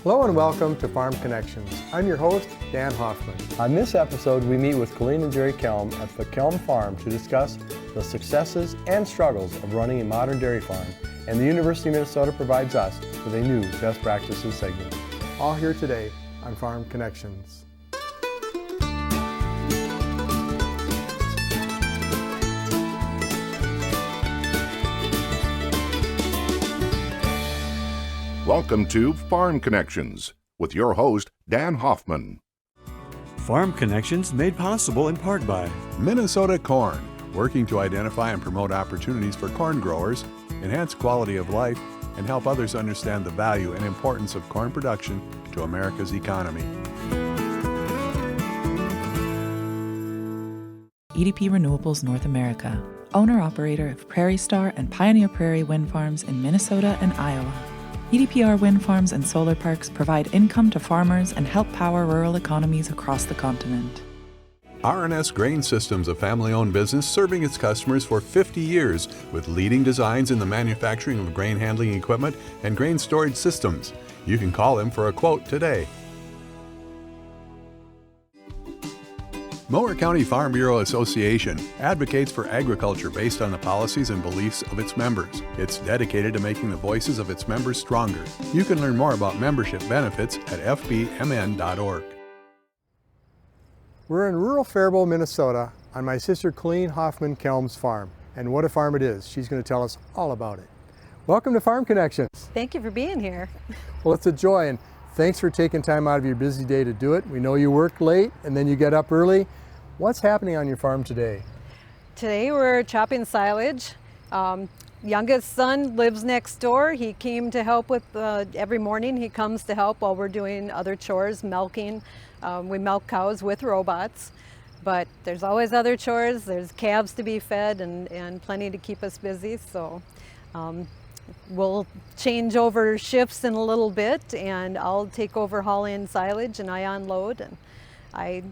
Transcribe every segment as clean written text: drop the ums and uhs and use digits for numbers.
Hello and welcome to Farm Connections. I'm your host, Dan Hoffman. On this episode, we meet with Colleen and Jerry Kelm at the Kelm Farm to discuss the successes and struggles of running a modern dairy farm, and the University of Minnesota provides us with a new best practices segment. All here today on Farm Connections. Welcome to Farm Connections with your host, Dan Hoffman. Farm Connections made possible in part by Minnesota Corn, working to identify and promote opportunities for corn growers, enhance quality of life, and help others understand the value and importance of corn production to America's economy. EDP Renewables North America, owner-operator of Prairie Star and Pioneer Prairie wind farms in Minnesota and Iowa. EDPR wind farms and solar parks provide income to farmers and help power rural economies across the continent. R&S Grain Systems, a family-owned business serving its customers for 50 years with leading designs in the manufacturing of grain handling equipment and grain storage systems. You can call them for a quote today. Mower County Farm Bureau Association advocates for agriculture based on the policies and beliefs of its members. It's dedicated to making the voices of its members stronger. You can learn more about membership benefits at fbmn.org. We're in rural Faribault, Minnesota on my sister Colleen Hoffman Kelm's farm. And what a farm it is. She's going to tell us all about it. Welcome to Farm Connections. Thank you for being here. Well, it's a joy, and thanks for taking time out of your busy day to do it. We know you work late and then you get up early. What's happening on your farm today? Today we're chopping silage. Youngest son lives next door. He came to help with, every morning he comes to help while we're doing other chores, milking. We milk cows with robots, but there's always other chores. There's calves to be fed and plenty to keep us busy. So we'll change over shifts in a little bit, and I'll take over hauling silage and I unload, and I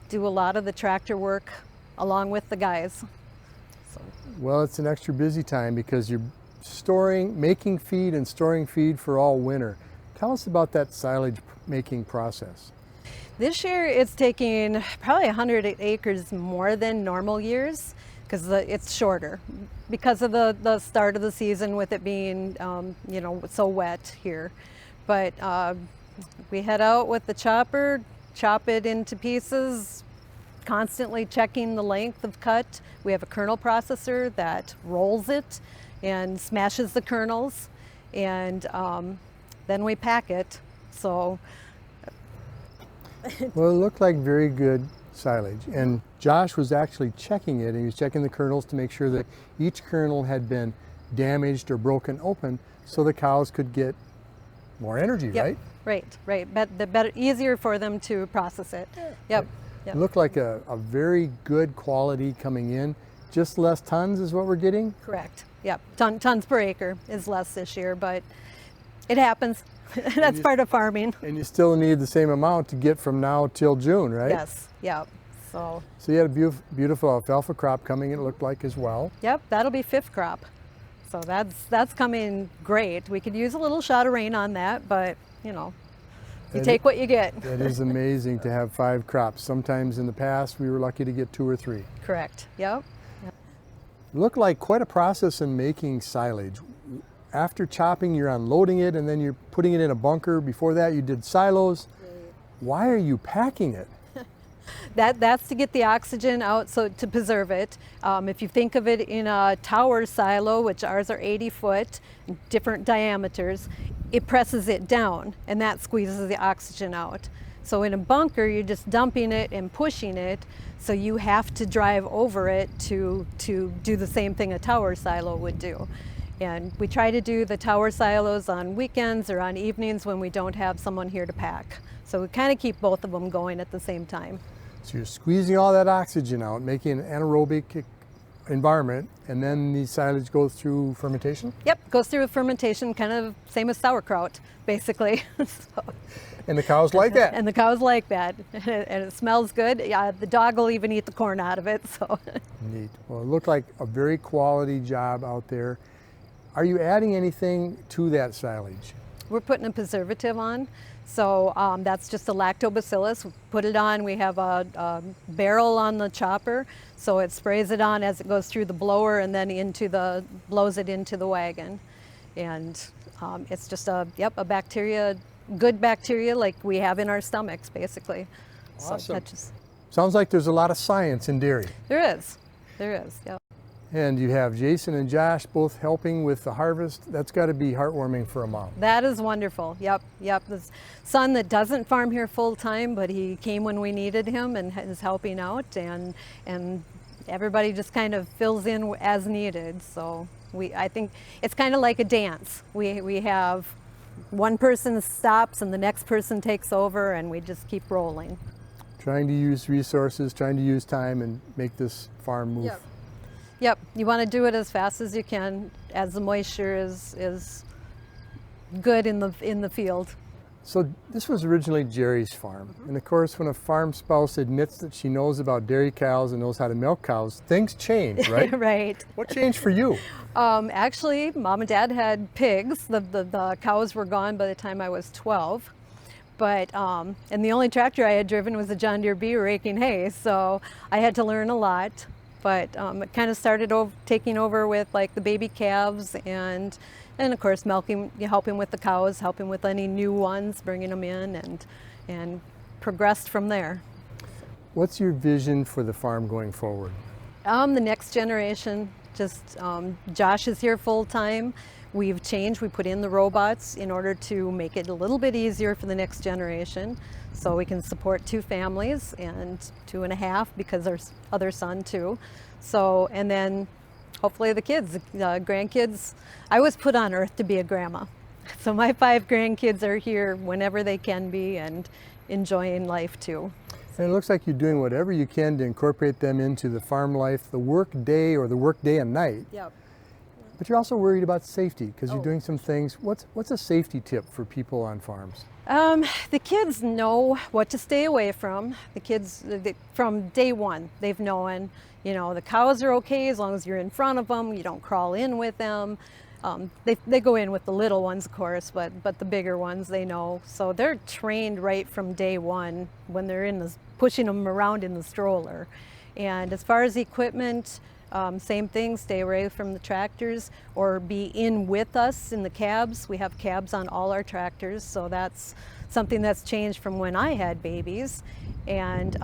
do a lot of the tractor work along with the guys. So. Well, it's an extra busy time because you're making feed and storing feed for all winter. Tell us about that silage making process. This year it's taking probably 100 acres more than normal years because it's shorter because of the start of the season with it being so wet here. But we head out with the chopper, chop it into pieces, constantly checking the length of cut. We have a kernel processor that rolls it and smashes the kernels, and then we pack it. So well, it looked like very good silage, and Josh was actually checking it, and he was checking the kernels to make sure that each kernel had been damaged or broken open so the cows could get more energy. Yep. Right? Right. The better, easier for them to process it. Yep. It looked like a very good quality coming in. Just less tons is what we're getting? Correct. Yep. Tons per acre is less this year, but it happens. That's part of farming. And you still need the same amount to get from now till June, right? Yes. Yep. So you had a beautiful alfalfa crop coming in, it looked like, as well. Yep. That'll be fifth crop. So that's coming great. We could use a little shot of rain on that, but you take what you get. It is amazing to have 5 crops. Sometimes in the past we were lucky to get 2 or 3. Correct. Yep. Looked like quite a process in making silage. After chopping, you're unloading it and then you're putting it in a bunker. Before that you did silos. Why are you packing it? That's to get the oxygen out, so to preserve it. If you think of it in a tower silo, which ours are 80 foot, different diameters, it presses it down and that squeezes the oxygen out. So in a bunker, you're just dumping it and pushing it, so you have to drive over it to do the same thing a tower silo would do. And we try to do the tower silos on weekends or on evenings when we don't have someone here to pack. So we kind of keep both of them going at the same time. So you're squeezing all that oxygen out, making an anaerobic environment, and then the silage goes through fermentation? Yep, goes through fermentation, kind of same as sauerkraut, basically. So. And the cows like that? And the cows like that, and it smells good. Yeah, the dog will even eat the corn out of it. So. Neat. Well, it looked like a very quality job out there. Are you adding anything to that silage? we're putting a preservative on. So that's just a lactobacillus. We put it on, we have a barrel on the chopper, so it sprays it on as it goes through the blower and then blows it into the wagon. And it's just a bacteria, good bacteria like we have in our stomachs, basically. Awesome. So that just, Sounds like there's a lot of science in dairy. there is, yep. And you have Jason and Josh both helping with the harvest. That's got to be heartwarming for a mom. That is wonderful. Yep. The son that doesn't farm here full time, but he came when we needed him and is helping out, and everybody just kind of fills in as needed. So I think it's kind of like a dance. We have one person stops and the next person takes over, and we just keep rolling. Trying to use resources, trying to use time and make this farm move. Yep, you want to do it as fast as you can, as the moisture is good in the field. So this was originally Jerry's farm. And of course, when a farm spouse admits that she knows about dairy cows and knows how to milk cows, things change, right? Right. What changed for you? Actually, Mom and Dad had pigs. The cows were gone by the time I was 12. But, and the only tractor I had driven was a John Deere B raking hay, so I had to learn a lot. But it kind of started taking over with like the baby calves and of course milking, helping with the cows, helping with any new ones, bringing them in, and progressed from there. What's your vision for the farm going forward? The next generation, just Josh is here full time. We've changed, we put in the robots in order to make it a little bit easier for the next generation, so we can support 2 families and 2.5 because our other son too. So, and then hopefully the kids, the grandkids. I was put on earth to be a grandma. So my 5 grandkids are here whenever they can be and enjoying life too. And it looks like you're doing whatever you can to incorporate them into the farm life, the work day or the work day and night. Yep. But you're also worried about safety because you're doing some things. What's a safety tip for people on farms? The kids know what to stay away from. The kids, from day one, they've known, the cows are okay as long as you're in front of them, you don't crawl in with them. They go in with the little ones, of course, but the bigger ones, they know. So they're trained right from day one when they're pushing them around in the stroller. And as far as equipment, same thing, stay away from the tractors or be in with us in the cabs. We have cabs on all our tractors, so that's something that's changed from when I had babies. And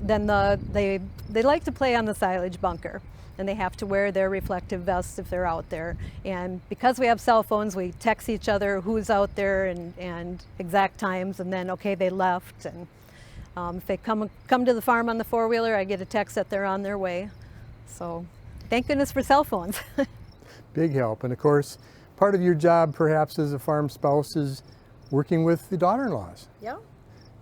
then they like to play on the silage bunker, and they have to wear their reflective vests if they're out there. And because we have cell phones, we text each other who's out there and exact times, and then okay, they left. And if they come to the farm on the 4-wheeler, I get a text that they're on their way. So thank goodness for cell phones. Big help. And of course, part of your job perhaps as a farm spouse is working with the daughter-in-laws. Yeah.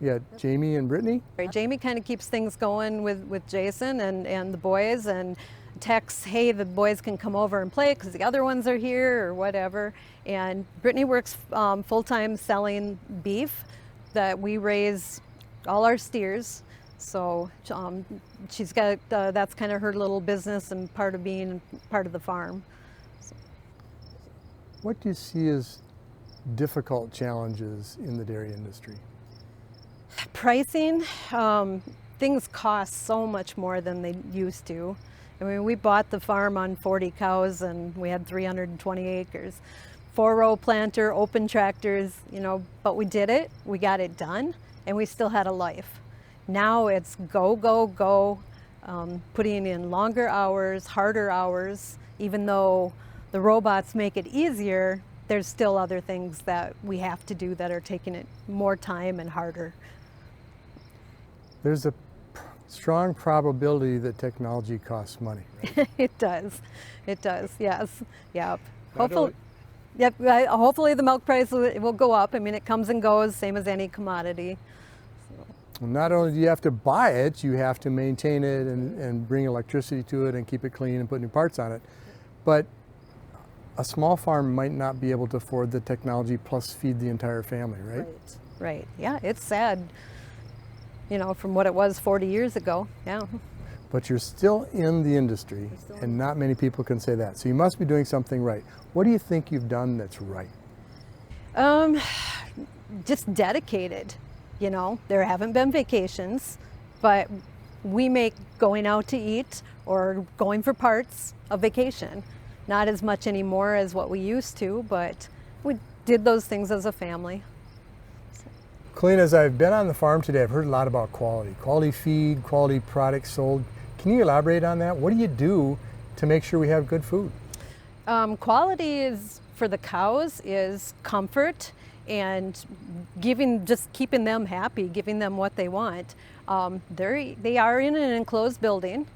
You got Jamie and Brittany? Jamie kind of keeps things going with Jason and the boys, and texts, hey, the boys can come over and play because the other ones are here or whatever. And Brittany works full-time selling beef that we raise all our steers. So she's got, that's kind of her little business and part of being part of the farm. So. What do you see as difficult challenges in the dairy industry? Pricing. Things cost so much more than they used to. I mean, we bought the farm on 40 cows and we had 320 acres. 4-row planter, open tractors, but we did it, we got it done, and we still had a life. Now it's go, go, go, putting in longer hours, harder hours. Even though the robots make it easier, there's still other things that we have to do that are taking it more time and harder. There's a strong probability that technology costs money, right? It does, yes, yep. Hopefully the milk price will go up. I mean, it comes and goes, same as any commodity. Well, not only do you have to buy it, you have to maintain it and bring electricity to it and keep it clean and put new parts on it. But a small farm might not be able to afford the technology plus feed the entire family, right? Right. Yeah, it's sad, from what it was 40 years ago. Yeah. But you're still in the industry, and not many people can say that. So you must be doing something right. What do you think you've done that's right? Um, just dedicated, you know. There haven't been vacations, but we make going out to eat or going for parts a vacation. Not as much anymore as what we used to, but we did those things as a family. Colleen, as I've been on the farm today, I've heard a lot about quality feed, quality products sold. Can you elaborate on that? What do you do to make sure we have good food? Quality is, for the cows, is comfort and just keeping them happy, giving them what they want. They are in an enclosed building,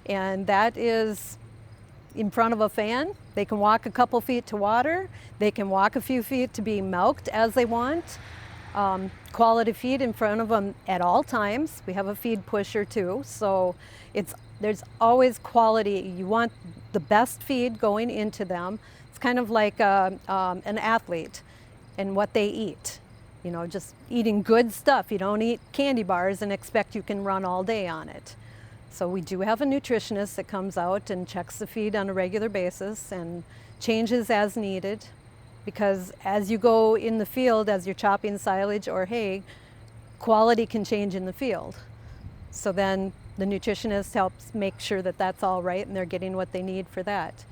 and that is in front of a fan. They can walk a couple feet to water. They can walk a few feet to be milked as they want. Quality feed in front of them at all times. We have a feed pusher too, so there's always quality. You want the best feed going into them. It's kind of like an athlete and what they eat. You know, just eating good stuff. You don't eat candy bars and expect you can run all day on it. So we do have a nutritionist that comes out and checks the feed on a regular basis and changes as needed, because as you go in the field, as you're chopping silage or hay, quality can change in the field. So then the nutritionist helps make sure that that's all right and they're getting what they need for that.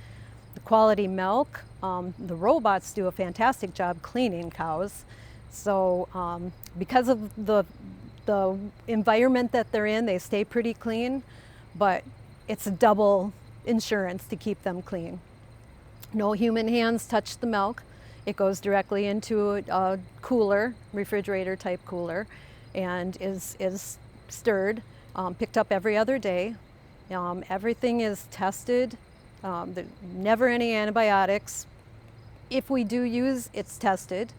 The quality milk, the robots do a fantastic job cleaning cows. So because of the environment that they're in, they stay pretty clean, but it's a double insurance to keep them clean. No human hands touch the milk. It goes directly into a cooler, refrigerator type cooler, and is stirred, picked up every other day. Everything is tested. Never any antibiotics. If we do use, it's tested,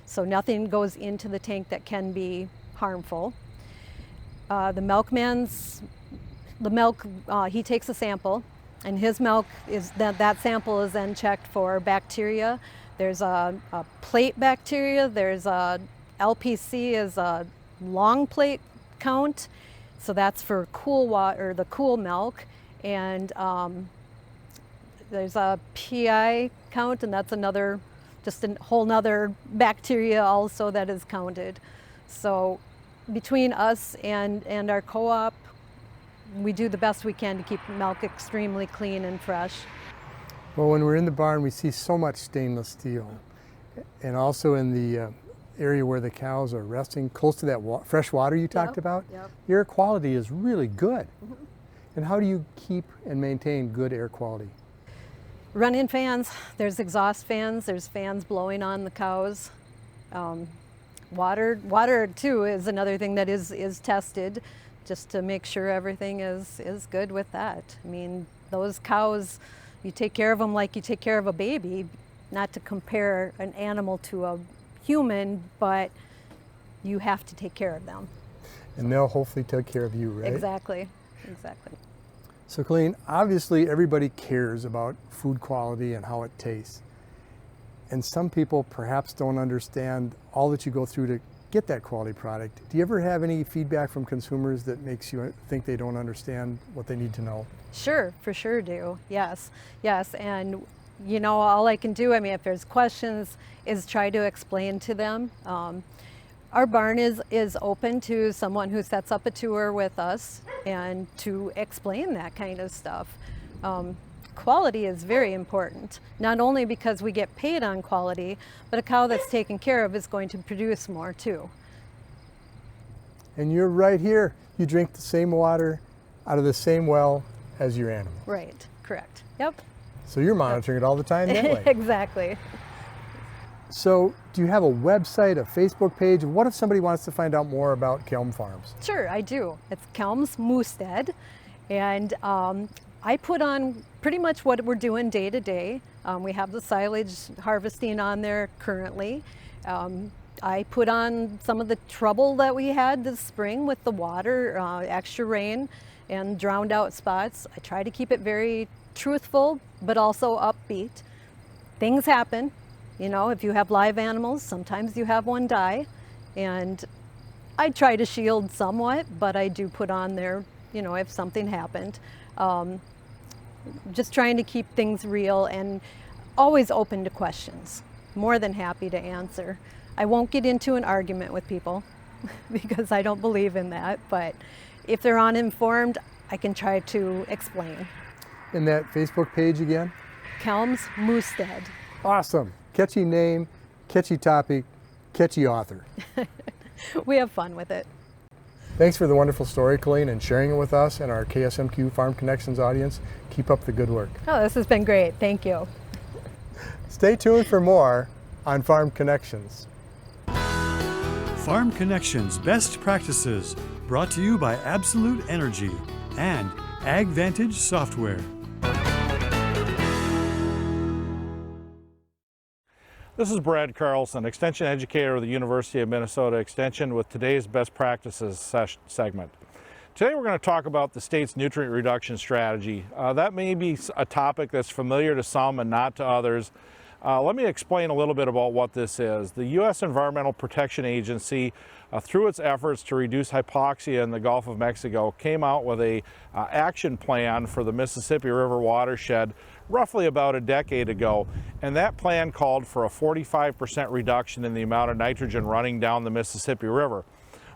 so nothing goes into the tank that can be harmful. The milk, he takes a sample, and his milk is that sample is then checked for bacteria. There's a plate bacteria. There's a LPC is a long plate count, so that's for cool water, the cool milk, and there's a PI count, and that's just a whole nother bacteria also that is counted. So between us and our co-op, we do the best we can to keep milk extremely clean and fresh. Well, when we're in the barn, we see so much stainless steel, and also in the area where the cows are resting, close to that fresh water you talked about, air quality is really good. Mm-hmm. And how do you keep and maintain good air quality? Run-in fans. There's exhaust fans. There's fans blowing on the cows. Water too is another thing that is tested, just to make sure everything is good with that. I mean, those cows, you take care of them like you take care of a baby. Not to compare an animal to a human, but you have to take care of them. And they'll hopefully take care of you, right? Exactly. So Colleen, obviously everybody cares about food quality and how it tastes. And some people perhaps don't understand all that you go through to get that quality product. Do you ever have any feedback from consumers that makes you think they don't understand what they need to know? Sure, for sure do. Yes. And you know, all I can do, I mean, if there's questions, is try to explain to them. Our barn is open to someone who sets up a tour with us and to explain that kind of stuff. Quality is very important, not only because we get paid on quality, but a cow that's taken care of is going to produce more too. And you're right here. You drink the same water out of the same well as your animal. Right, correct. Yep. So you're monitoring it all the time that way. Exactly. So do you have a website, a Facebook page? What if somebody wants to find out more about Kelm Farms? Sure, I do. It's Kelm's Moosted, and I put on pretty much what we're doing day to day. We have the silage harvesting on there currently. I put on some of the trouble that we had this spring with the water, extra rain, and drowned out spots. I try to keep it very truthful, but also upbeat. Things happen. You know, if you have live animals, sometimes you have one die, and I try to shield somewhat, but I do put on there, you know, if something happened. Just trying to keep things real and always open to questions. more than happy to answer. I won't get into an argument with people because I don't believe in that, but if they're uninformed, I can try to explain. And that Facebook page again? Kelm's Moosestead. Awesome. Catchy name, catchy topic, catchy author. We have fun with it. Thanks for the wonderful story, Colleen, and sharing it with us and our KSMQ Farm Connections audience. Keep up the good work. Oh, this has been great. Thank you. Stay tuned for more on Farm Connections. Farm Connections Best Practices, brought to you by Absolute Energy and AgVantage Software. This is Brad Carlson, Extension Educator of the University of Minnesota Extension, with today's Best Practices segment. Today we're going to talk about the state's nutrient reduction strategy. That may be a topic that's familiar to some and not to others. Let me explain a little bit about what this is. The U.S. Environmental Protection Agency, through its efforts to reduce hypoxia in the Gulf of Mexico, came out with a action plan for the Mississippi River watershed roughly about a decade ago. And that plan called for a 45% reduction in the amount of nitrogen running down the Mississippi River.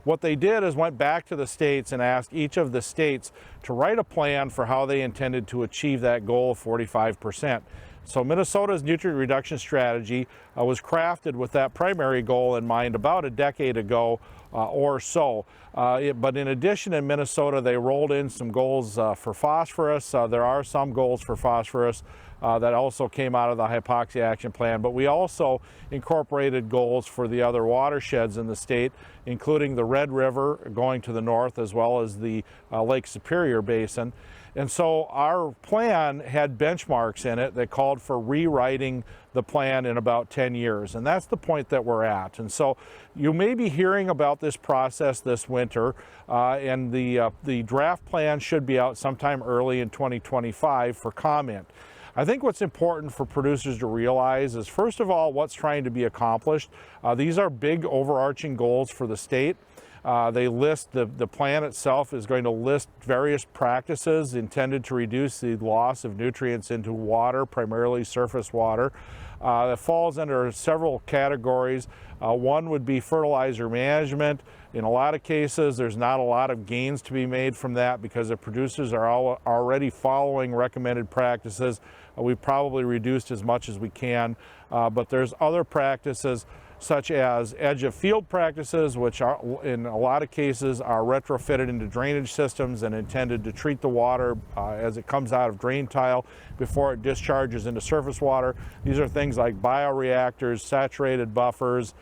What they did is went back to the states and asked each of the states to write a plan for how they intended to achieve that goal of 45%. So Minnesota's nutrient reduction strategy was crafted with that primary goal in mind about a decade ago or so. But in addition, in Minnesota, they rolled in some goals for phosphorus. There are some goals for phosphorus that also came out of the hypoxia action plan, but we also incorporated goals for the other watersheds in the state, including the Red River going to the north, as well as the Lake Superior Basin. And so our plan had benchmarks in it that called for rewriting the plan in about 10 years. And that's the point that we're at. And so you may be hearing about this process this winter, and the draft plan should be out sometime early in 2025 for comment. I think what's important for producers to realize is, first of all, what's trying to be accomplished. These are big overarching goals for the state. They list, the plan itself is going to list various practices intended to reduce the loss of nutrients into water, primarily surface water. That falls under several categories. One would be fertilizer management. In a lot of cases, there's not a lot of gains to be made from that because the producers are already following recommended practices. We've probably reduced as much as we can, but there's other practices such as edge of field practices, which are in a lot of cases are retrofitted into drainage systems and intended to treat the water as it comes out of drain tile before it discharges into surface water. These are things like bioreactors, saturated buffers,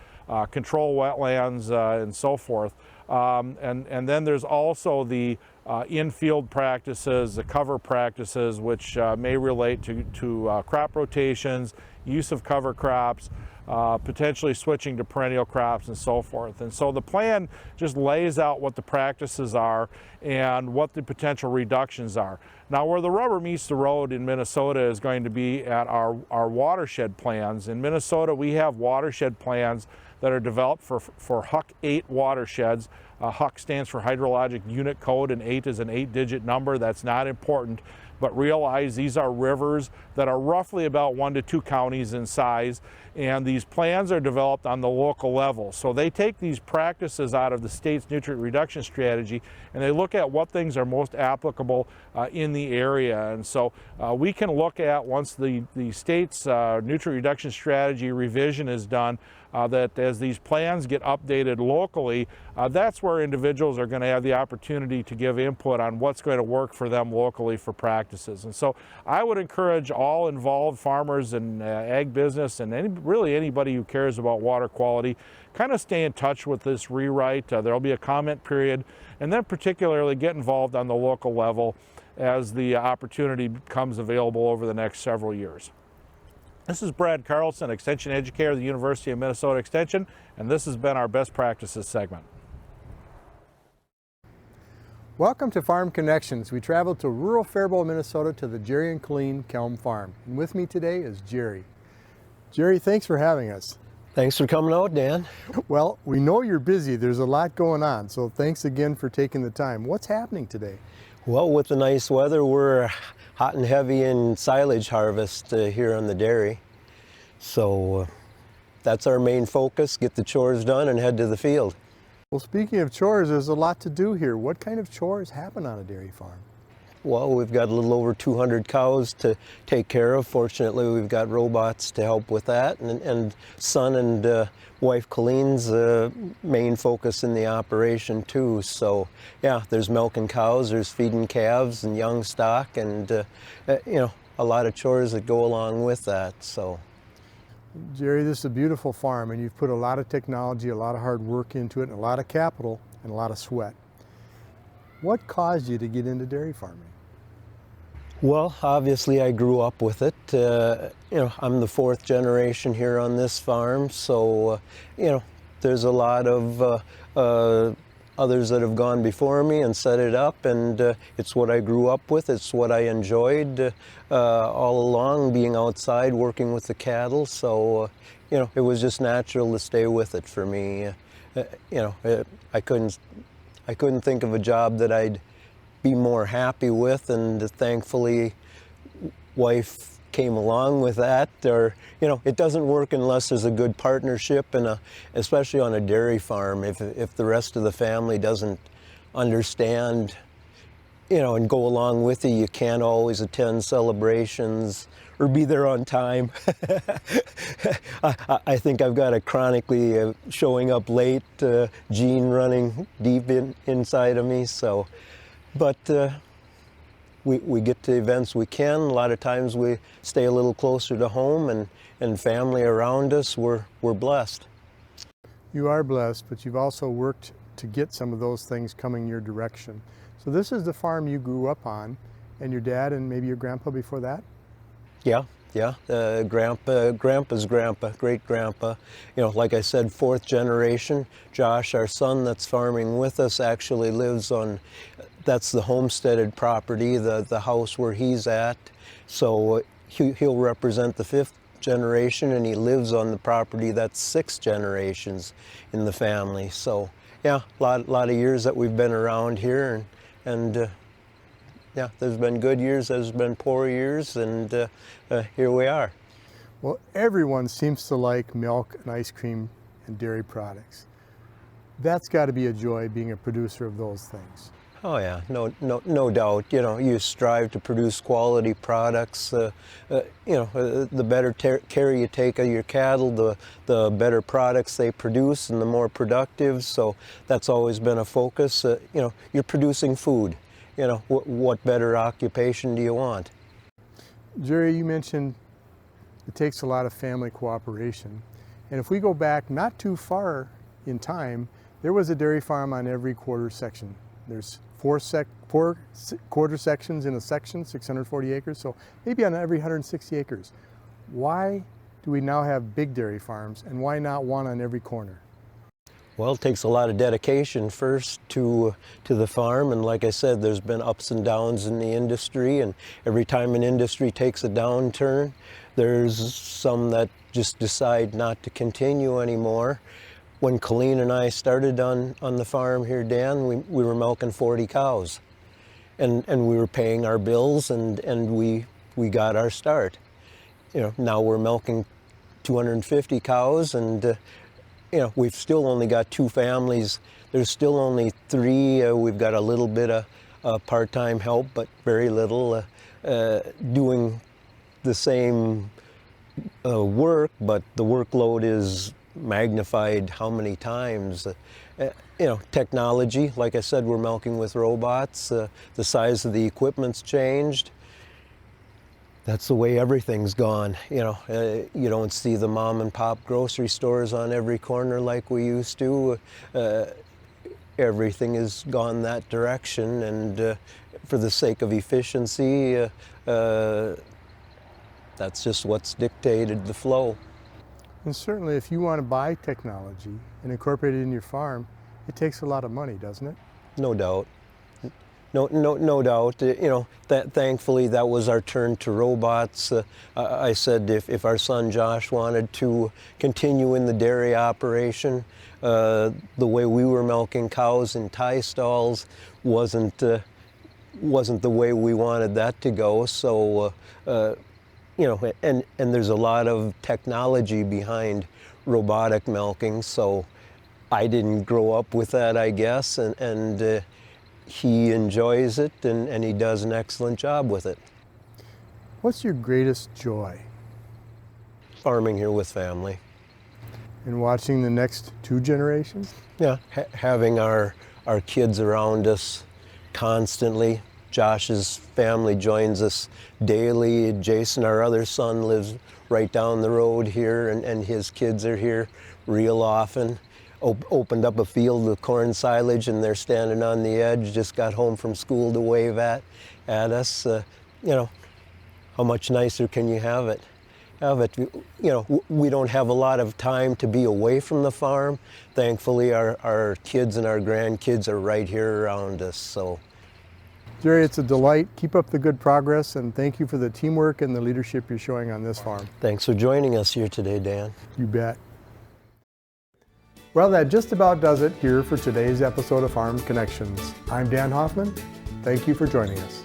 control wetlands, and so forth. And then there's also the in-field practices, the cover practices, which may relate to crop rotations, use of cover crops, potentially switching to perennial crops and so forth. And so the plan just lays out what the practices are and what the potential reductions are. Now, where the rubber meets the road in Minnesota is going to be at our watershed plans. In Minnesota, we have watershed plans that are developed for HUC 8 watersheds. HUC stands for Hydrologic Unit Code, and 8 is an 8-digit number. That's not important, but realize these are rivers that are roughly about 1 to 2 counties in size, and these plans are developed on the local level. So they take these practices out of the state's nutrient reduction strategy and they look at what things are most applicable in the area. And so we can look at, once the state's nutrient reduction strategy revision is done, that as these plans get updated locally, that's where individuals are going to have the opportunity to give input on what's going to work for them locally for practices. And so I would encourage all involved farmers and ag business and really anybody who cares about water quality, kind of stay in touch with this rewrite. There'll be a comment period, and then particularly get involved on the local level as the opportunity becomes available over the next several years. This is Brad Carlson, Extension Educator of the University of Minnesota Extension, and this has been our Best Practices segment. Welcome to Farm Connections. We traveled to rural Faribault, Minnesota to the Jerry and Colleen Kelm farm. And with me today is Jerry. Jerry, thanks for having us. Thanks for coming out, Dan. Well, we know you're busy. There's a lot going on, so thanks again for taking the time. What's happening today? Well, with the nice weather, we're hot and heavy in silage harvest here on the dairy. So that's our main focus, get the chores done and head to the field. Well, speaking of chores, there's a lot to do here. What kind of chores happen on a dairy farm? Well, we've got a little over 200 cows to take care of. Fortunately, we've got robots to help with that, and son and wife Colleen's main focus in the operation too. So yeah, there's milking cows, there's feeding calves and young stock, and a lot of chores that go along with that. So Jerry, this is a beautiful farm, and you've put a lot of technology, a lot of hard work into it, and a lot of capital and a lot of sweat. What caused you to get into dairy farming? Well, obviously I grew up with it. I'm the fourth generation here on this farm, so there's a lot of others that have gone before me and set it up, and it's what I grew up with. It's what I enjoyed all along, being outside working with the cattle. So it was just natural to stay with it for me. I couldn't think of a job that I'd be more happy with, and thankfully wife came along with that. Or it doesn't work unless there's a good partnership, and especially on a dairy farm, if the rest of the family doesn't understand and go along with you can't always attend celebrations or be there on time. I think I've got a chronically showing up late gene running deep inside of me. So, but we get to events we can. A lot of times we stay a little closer to home and family around us. We're blessed. You are blessed, but you've also worked to get some of those things coming your direction. So this is the farm you grew up on, and your dad and maybe your grandpa before that? Yeah. Grandpa's grandpa, great grandpa. Like I said, fourth generation. Josh, our son that's farming with us, actually lives on, that's the homesteaded property, the house where he's at. So he'll represent the fifth generation, and he lives on the property that's 6 generations in the family. So yeah, a lot of years that we've been around here, and yeah, there's been good years, there's been poor years, and here we are. Well, everyone seems to like milk and ice cream and dairy products. That's got to be a joy, being a producer of those things. Oh yeah, no doubt. You strive to produce quality products. The better care you take of your cattle, the better products they produce, and the more productive. So that's always been a focus. You're producing food. What better occupation do you want? Jerry, you mentioned it takes a lot of family cooperation. And if we go back not too far in time, there was a dairy farm on every quarter section. There's four quarter sections in a section, 640 acres, so maybe on every 160 acres. Why do we now have big dairy farms, and why not one on every corner? Well, it takes a lot of dedication first to the farm, and like I said, there's been ups and downs in the industry, and every time an industry takes a downturn, there's some that just decide not to continue anymore. When Colleen and I started on the farm here, Dan, we were milking 40 cows, and we were paying our bills, and we got our start. Now we're milking 250 cows, and we've still only got 2 families. There's still only 3. We've got a little bit of part-time help, but very little, doing the same work, but the workload is magnified how many times. Technology, like I said, we're milking with robots. The size of the equipment's changed. That's the way everything's gone. You don't see the mom and pop grocery stores on every corner like we used to. Everything has gone that direction, and for the sake of efficiency, that's just what's dictated the flow. And certainly if you want to buy technology and incorporate it in your farm, it takes a lot of money, doesn't it? No doubt. No doubt. Thankfully that was our turn to robots. I said if our son Josh wanted to continue in the dairy operation, the way we were milking cows in tie stalls wasn't the way we wanted that to go. So you know, and there's a lot of technology behind robotic milking, so I didn't grow up with that, I guess, and he enjoys it, and he does an excellent job with it. What's your greatest joy? Farming here with family. In watching the next 2 generations? Yeah, having our kids around us constantly. Josh's family joins us daily. Jason, our other son, lives right down the road here, and his kids are here real often. Opened up a field of corn silage, and they're standing on the edge, just got home from school to wave at us. You know, how much nicer can you have it? You know, we don't have a lot of time to be away from the farm. Thankfully, our kids and our grandkids are right here around us, so. Jerry, it's a delight. Keep up the good progress, and thank you for the teamwork and the leadership you're showing on this farm. Thanks for joining us here today, Dan. You bet. Well, that just about does it here for today's episode of Farm Connections. I'm Dan Hoffman. Thank you for joining us.